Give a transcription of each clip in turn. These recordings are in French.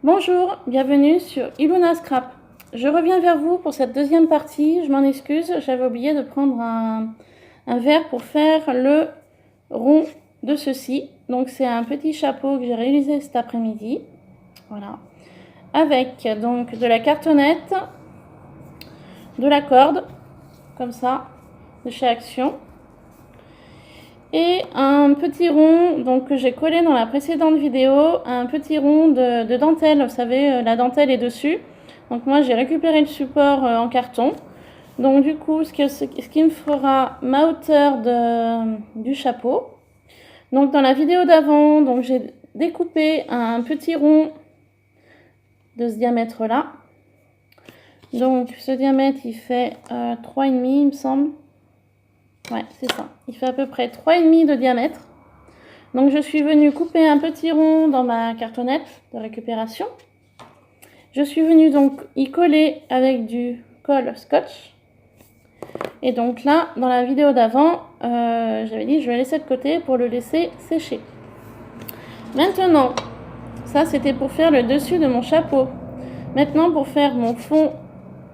Bonjour, bienvenue sur Iluna Scrap. Je reviens vers vous pour cette deuxième partie. Je m'en excuse, j'avais oublié de prendre un verre pour faire le rond de ceci. Donc c'est un petit chapeau que j'ai réalisé cet après-midi. Voilà. Avec donc de la cartonnette, de la corde, comme ça, de chez Action. Et un petit rond donc, que j'ai collé dans la précédente vidéo, un petit rond de dentelle, vous savez, la dentelle est dessus. Donc moi j'ai récupéré le support en carton. Donc du coup, ce qui me fera ma hauteur du chapeau. Donc dans la vidéo d'avant, donc j'ai découpé un petit rond de ce diamètre-là. Donc ce diamètre, il fait 3,5 il me semble. Ouais, c'est ça. Il fait à peu près 3,5 de diamètre. Donc je suis venue couper un petit rond dans ma cartonnette de récupération. Je suis venue donc y coller avec du colle scotch. Et donc là, dans la vidéo d'avant, j'avais dit je vais laisser de côté pour le laisser sécher. Maintenant, ça c'était pour faire le dessus de mon chapeau. Maintenant, pour faire mon fond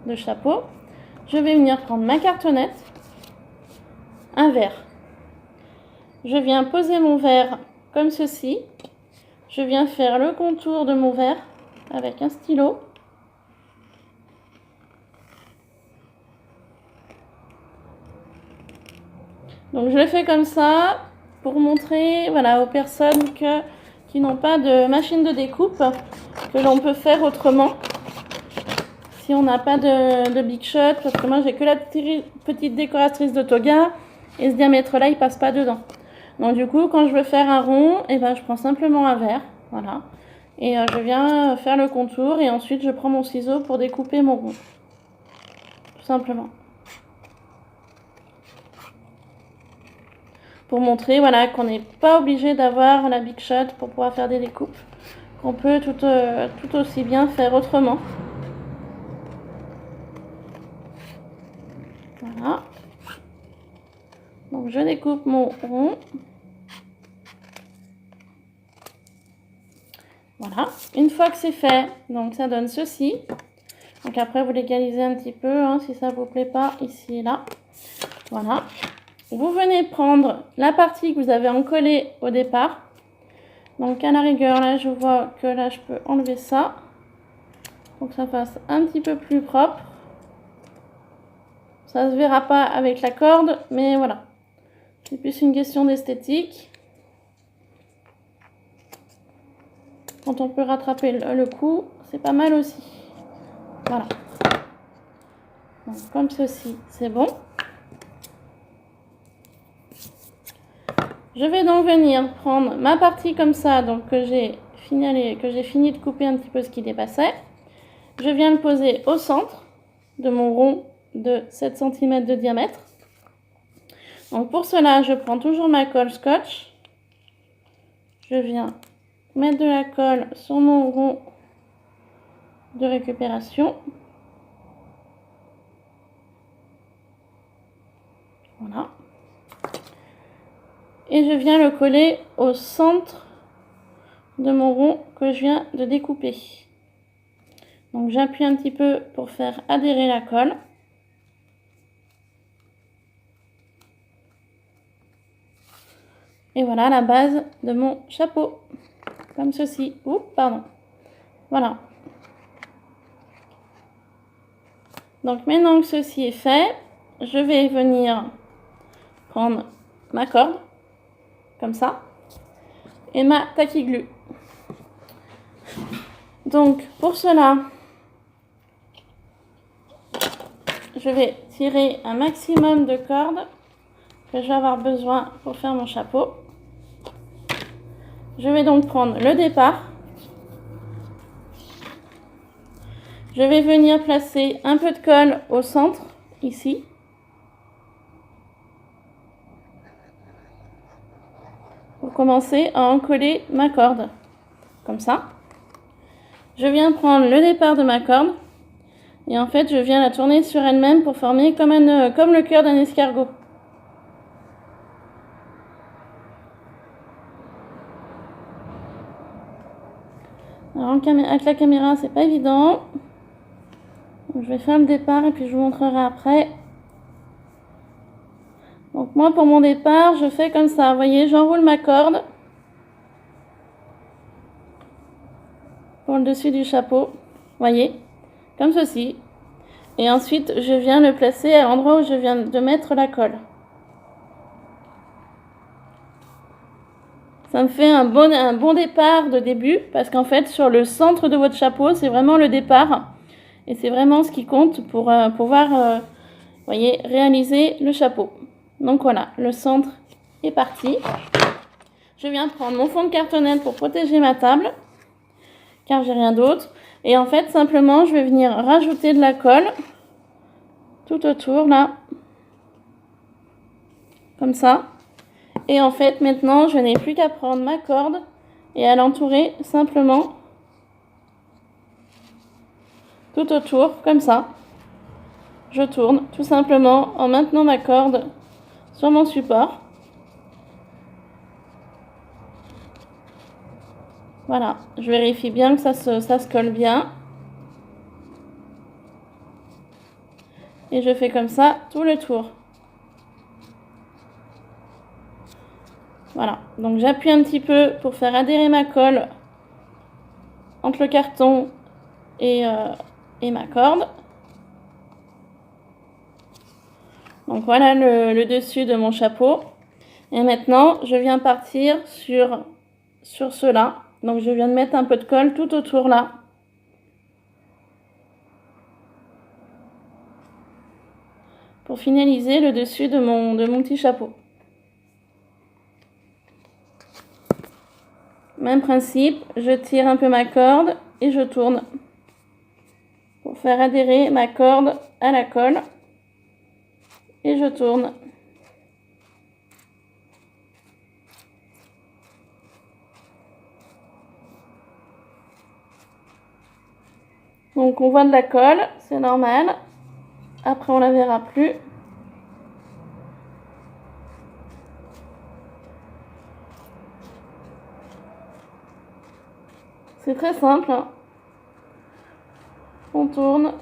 de chapeau, je vais venir prendre ma cartonnette, un verre. Je viens poser mon verre comme ceci. Je viens faire le contour de mon verre avec un stylo. Donc je le fais comme ça pour montrer voilà, aux personnes qui n'ont pas de machine de découpe que l'on peut faire autrement. Si on n'a pas de Big Shot, parce que moi j'ai que la petite décoratrice de toga et ce diamètre là il passe pas dedans. Donc du coup quand je veux faire un rond, et ben, je prends simplement un verre, voilà, et je viens faire le contour et ensuite je prends mon ciseau pour découper mon rond, tout simplement. Pour montrer voilà, qu'on n'est pas obligé d'avoir la Big Shot pour pouvoir faire des découpes, qu'on peut tout aussi bien faire autrement. Voilà. Donc je découpe mon rond. Voilà. Une fois que c'est fait, donc ça donne ceci. Donc après vous l'égalisez un petit peu hein, si ça vous plaît pas ici et là. Voilà. Vous venez prendre la partie que vous avez encollée au départ. Donc à la rigueur là je vois que là je peux enlever ça. Pour que ça fasse un petit peu plus propre. Ça se verra pas avec la corde, mais voilà. C'est plus une question d'esthétique. Quand on peut rattraper le coup, c'est pas mal aussi. Voilà. Donc, comme ceci, c'est bon. Je vais donc venir prendre ma partie comme ça, donc que j'ai fini de couper un petit peu ce qui dépassait. Je viens le poser au centre de mon rond de 7 cm de diamètre. Donc pour cela, je prends toujours ma colle scotch. Je viens mettre de la colle sur mon rond de récupération. Voilà. Et je viens le coller au centre de mon rond que je viens de découper. Donc j'appuie un petit peu pour faire adhérer la colle. Et voilà la base de mon chapeau. Comme ceci. Oups, pardon. Voilà. Donc maintenant que ceci est fait, je vais venir prendre ma corde, comme ça, et ma tacky glue. Donc pour cela, je vais tirer un maximum de cordes que je vais avoir besoin pour faire mon chapeau. Je vais donc prendre le départ. Je vais venir placer un peu de colle au centre, ici. Pour commencer à encoller ma corde, comme ça. Je viens prendre le départ de ma corde. Et en fait, je viens la tourner sur elle-même pour former comme le cœur d'un escargot. Alors avec la caméra, c'est pas évident. Donc, je vais faire le départ et puis je vous montrerai après. Donc moi, pour mon départ, je fais comme ça. Vous voyez, j'enroule ma corde pour le dessus du chapeau. Vous voyez, comme ceci. Et ensuite, je viens le placer à l'endroit où je viens de mettre la colle. Ça me fait un bon départ de début parce qu'en fait, sur le centre de votre chapeau, c'est vraiment le départ. Et c'est vraiment ce qui compte pour pouvoir voyez, réaliser le chapeau. Donc voilà, le centre est parti. Je viens prendre mon fond de cartonnelle pour protéger ma table, car j'ai rien d'autre. Et en fait, simplement, je vais venir rajouter de la colle tout autour, là, comme ça. Et en fait, maintenant, je n'ai plus qu'à prendre ma corde et à l'entourer simplement tout autour, comme ça. Je tourne tout simplement en maintenant ma corde sur mon support. Voilà, je vérifie bien que ça se colle bien. Et je fais comme ça tout le tour. Voilà, donc j'appuie un petit peu pour faire adhérer ma colle entre le carton et ma corde. Donc voilà le dessus de mon chapeau. Et maintenant, je viens partir sur cela. Donc je viens de mettre un peu de colle tout autour là. Pour finaliser le dessus de mon petit chapeau. Même principe, je tire un peu ma corde et je tourne pour faire adhérer ma corde à la colle. Et je tourne. Donc on voit de la colle, c'est normal. Après on la verra plus. C'est très simple. Hein. On tourne.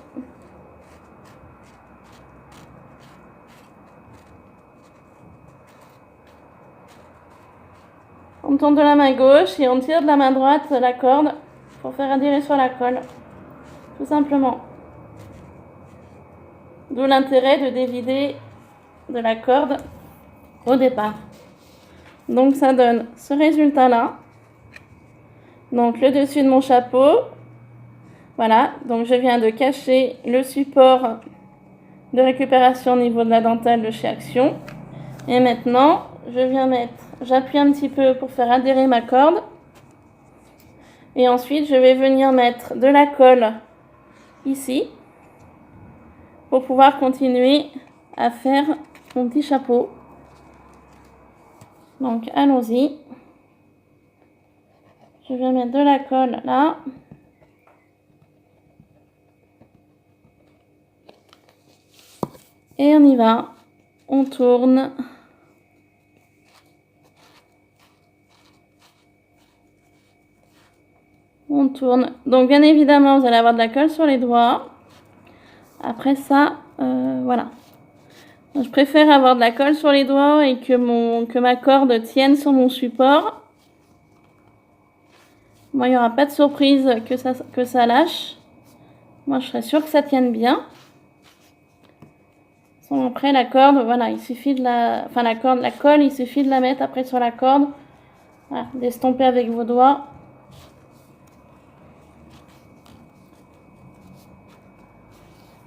On tourne de la main gauche et on tire de la main droite la corde pour faire adhérer sur la colle. Tout simplement. D'où l'intérêt de dévider de la corde au départ. Donc ça donne ce résultat-là. Donc le dessus de mon chapeau. Voilà, donc je viens de cacher le support de récupération au niveau de la dentelle de chez Action. Et maintenant, j'appuie un petit peu pour faire adhérer ma corde. Et ensuite, je vais venir mettre de la colle ici pour pouvoir continuer à faire mon petit chapeau. Donc, allons-y. Je viens mettre de la colle là. Et on y va. On tourne. On tourne. Donc, bien évidemment, vous allez avoir de la colle sur les doigts. Après ça, voilà. Je préfère avoir de la colle sur les doigts et que ma corde tienne sur mon support. Moi, il n'y aura pas de surprise que ça lâche. Moi, je serai sûre que ça tienne bien. Après, la corde, voilà, il suffit de la colle, il suffit de la mettre après sur la corde. Voilà, d'estomper avec vos doigts.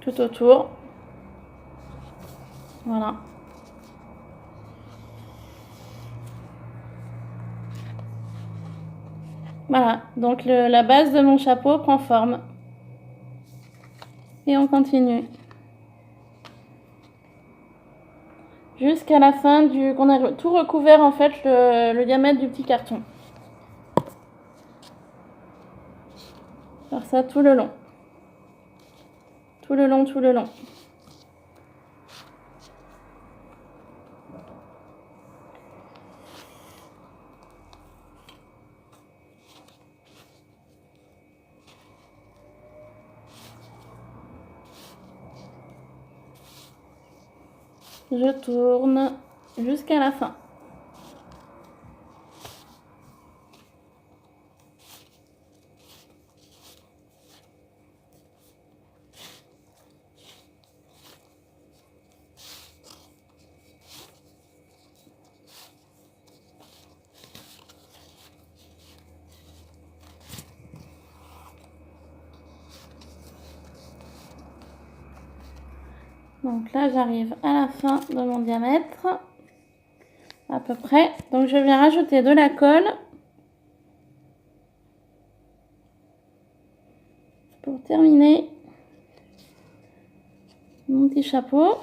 Tout autour. Voilà. Voilà, donc la base de mon chapeau prend forme. Et on continue. Jusqu'à la fin qu'on a tout recouvert en fait le diamètre du petit carton. Faire ça tout le long. Tout le long, tout le long. je tourne jusqu'à la fin. Donc là, j'arrive à la fin de mon diamètre, à peu près. Donc je viens rajouter de la colle pour terminer mon petit chapeau.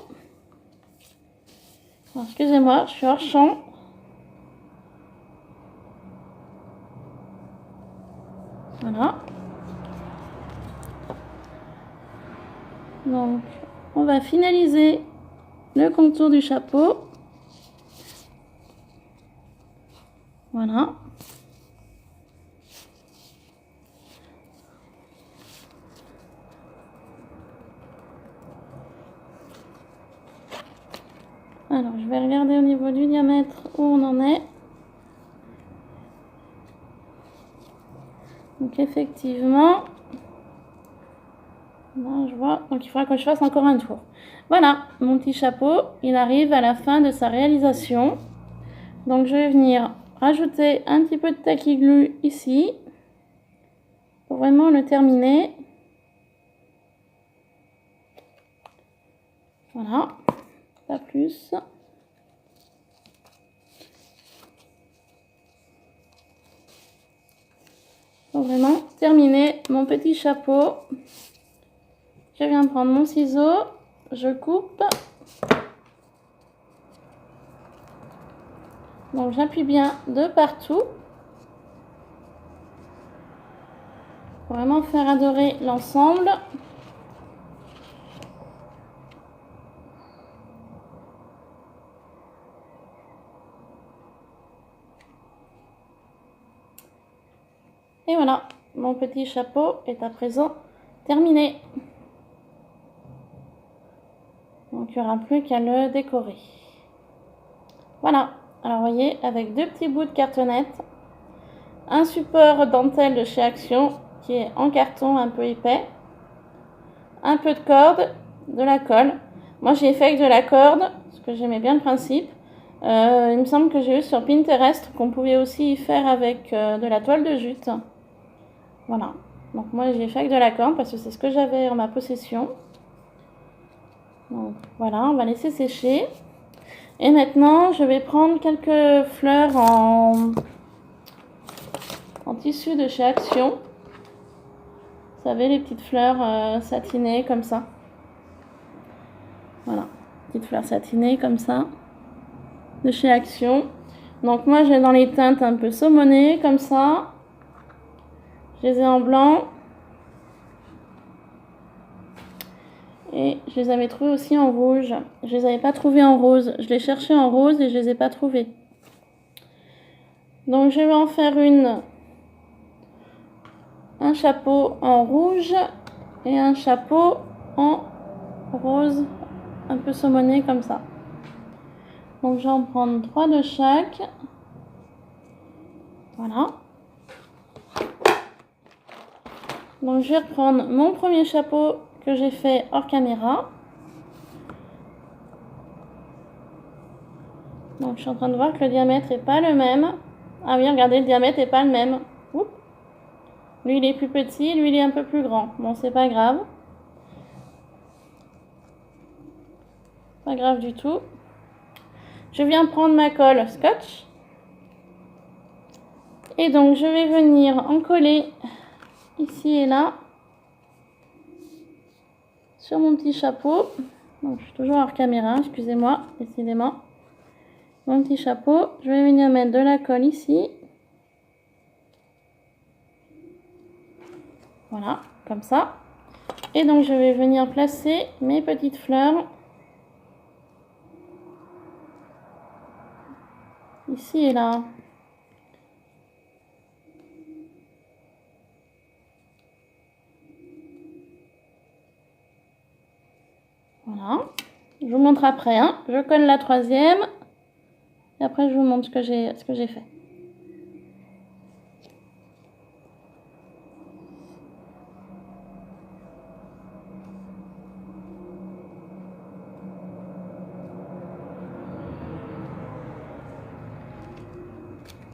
Excusez-moi, je suis hors champ. Voilà. Donc, on va finaliser le contour du chapeau. Voilà. Alors, je vais regarder au niveau du diamètre où on en est. Donc, effectivement, là, je vois. Donc, il faudra que je fasse encore un tour. Voilà, mon petit chapeau, il arrive à la fin de sa réalisation. Donc, je vais venir rajouter un petit peu de tacky glue ici pour vraiment le terminer. Voilà, pas plus. Pour vraiment terminer mon petit chapeau, je viens prendre mon ciseau, je coupe. Donc j'appuie bien de partout pour vraiment faire adorer l'ensemble. Et voilà, mon petit chapeau est à présent terminé. Donc il n'y aura plus qu'à le décorer. Voilà, alors vous voyez, avec deux petits bouts de cartonnette, un support dentelle de chez Action qui est en carton un peu épais, un peu de corde, de la colle. Moi j'ai fait avec de la corde parce que j'aimais bien le principe. Il me semble que j'ai vu sur Pinterest qu'on pouvait aussi y faire avec de la toile de jute. Voilà, donc moi j'ai fait avec de la corde parce que c'est ce que j'avais en ma possession. Donc voilà, on va laisser sécher. Et maintenant je vais prendre quelques fleurs en tissu de chez Action. Vous savez, les petites fleurs satinées comme ça. Voilà, petites fleurs satinées comme ça, de chez Action. Donc moi j'ai dans les teintes un peu saumonées comme ça. Je les ai en blanc. Et je les avais trouvées aussi en rouge. Je les avais pas trouvées en rose. Je les cherchais en rose et je les ai pas trouvées. Donc je vais en faire un chapeau en rouge et un chapeau en rose, un peu saumonné comme ça. Donc je vais en prendre 3 de chaque. Voilà. Donc je vais reprendre mon premier chapeau que j'ai fait hors caméra. Donc je suis en train de voir que le diamètre n'est pas le même. Ah oui, regardez, le diamètre n'est pas le même. Oups. Lui il est plus petit, lui il est un peu plus grand. Bon, c'est pas grave. Pas grave du tout. Je viens prendre ma colle scotch. Et donc je vais venir en coller ici et là sur mon petit chapeau. Donc je suis toujours hors caméra, excusez-moi, décidément. Mon petit chapeau, je vais venir mettre de la colle ici. Voilà, comme ça. Et donc je vais venir placer mes petites fleurs ici et là. Voilà. Je je vous montre après. Hein. Je colle la troisième. Et après, je vous montre ce que j'ai fait.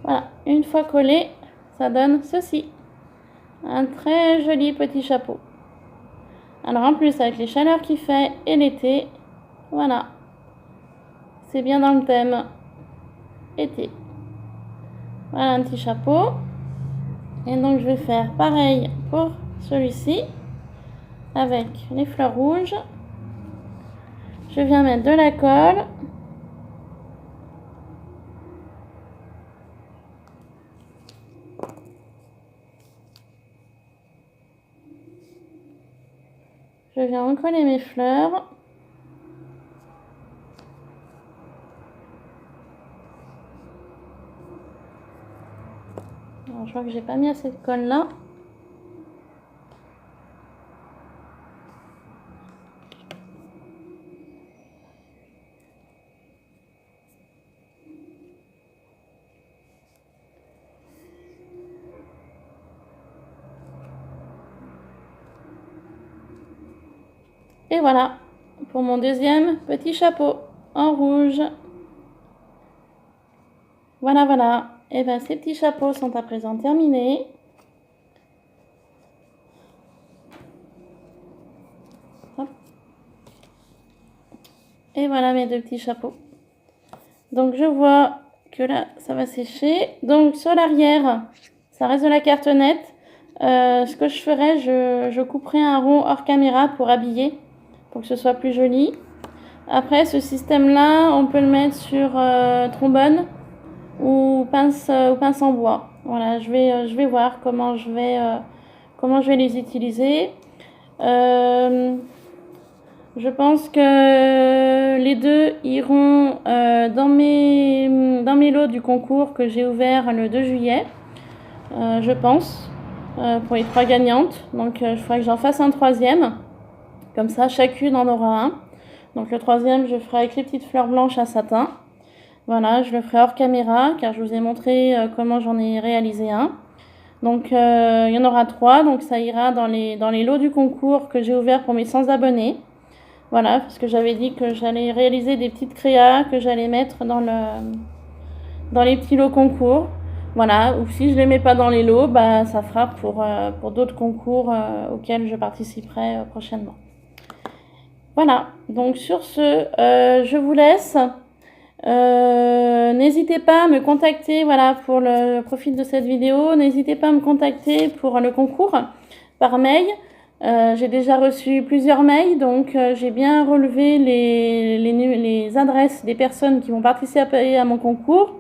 Voilà, une fois collé, ça donne ceci. Un très joli petit chapeau. Alors en plus, avec les chaleurs qu'il fait et l'été, voilà, c'est bien dans le thème été. Voilà un petit chapeau. Et donc je vais faire pareil pour celui-ci avec les fleurs rouges. Je viens mettre de la colle. Je viens recoller mes fleurs. Alors, je vois que j'ai pas mis assez de colle là. Et voilà, pour mon deuxième petit chapeau en rouge. Voilà, voilà. Et bien, ces petits chapeaux sont à présent terminés. Hop. Et voilà mes deux petits chapeaux. Donc, je vois que là, ça va sécher. Donc, sur l'arrière, ça reste de la cartonnette. Ce que je ferai, je couperai un rond hors caméra pour habiller, pour que ce soit plus joli. Après, ce système-là, on peut le mettre sur trombone ou pince en bois. Voilà, je vais voir comment je vais les utiliser. Je pense que les deux iront dans mes lots du concours que j'ai ouvert le 2 juillet. Je pense, pour les 3 gagnantes. Donc, il faudrait que j'en fasse un troisième. Comme ça, chacune en aura un. Donc, le troisième, je ferai avec les petites fleurs blanches à satin. Voilà, je le ferai hors caméra, car je vous ai montré comment j'en ai réalisé un. Donc, il y en aura 3. Donc, ça ira dans les lots du concours que j'ai ouvert pour mes 100 abonnés. Voilà, parce que j'avais dit que j'allais réaliser des petites créas que j'allais mettre dans les petits lots concours. Voilà, ou si je ne les mets pas dans les lots, bah, ça fera pour d'autres concours auxquels je participerai prochainement. Voilà, donc sur ce, je vous laisse. N'hésitez pas à me contacter, voilà, pour le profil de cette vidéo. N'hésitez pas à me contacter pour le concours par mail. J'ai déjà reçu plusieurs mails, donc j'ai bien relevé les adresses des personnes qui vont participer à mon concours.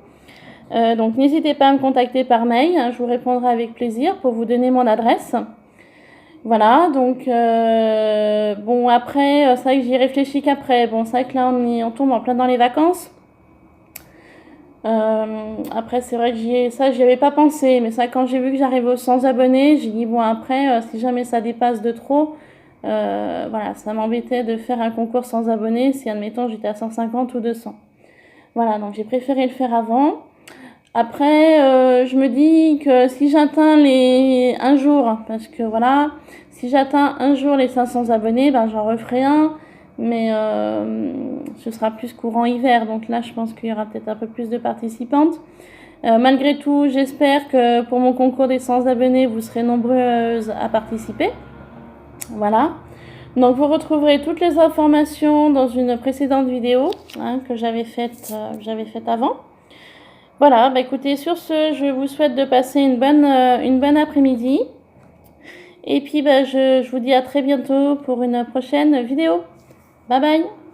Donc n'hésitez pas à me contacter par mail, hein, je vous répondrai avec plaisir pour vous donner mon adresse. Voilà, donc bon après, c'est vrai que j'y réfléchis qu'après. Bon, c'est vrai que là on tombe en plein dans les vacances. Après c'est vrai que j'y avais pas pensé, mais c'est vrai que quand j'ai vu que j'arrivais aux 100 abonnés, j'ai dit bon après si jamais ça dépasse de trop, voilà, ça m'embêtait de faire un concours sans abonnés si admettons j'étais à 150 ou 200. Voilà, donc j'ai préféré le faire avant. Après je me dis que si j'atteins un jour, parce que voilà, si j'atteins un jour les 500 abonnés, ben j'en referai un. Mais ce sera plus courant hiver, donc là je pense qu'il y aura peut-être un peu plus de participantes. Malgré tout, j'espère que pour mon concours des 100 abonnés, vous serez nombreuses à participer. Voilà. Donc vous retrouverez toutes les informations dans une précédente vidéo hein, que j'avais faite avant. Voilà, bah écoutez, sur ce, je vous souhaite de passer une bonne après-midi. Et puis bah, je vous dis à très bientôt pour une prochaine vidéo. Bye bye!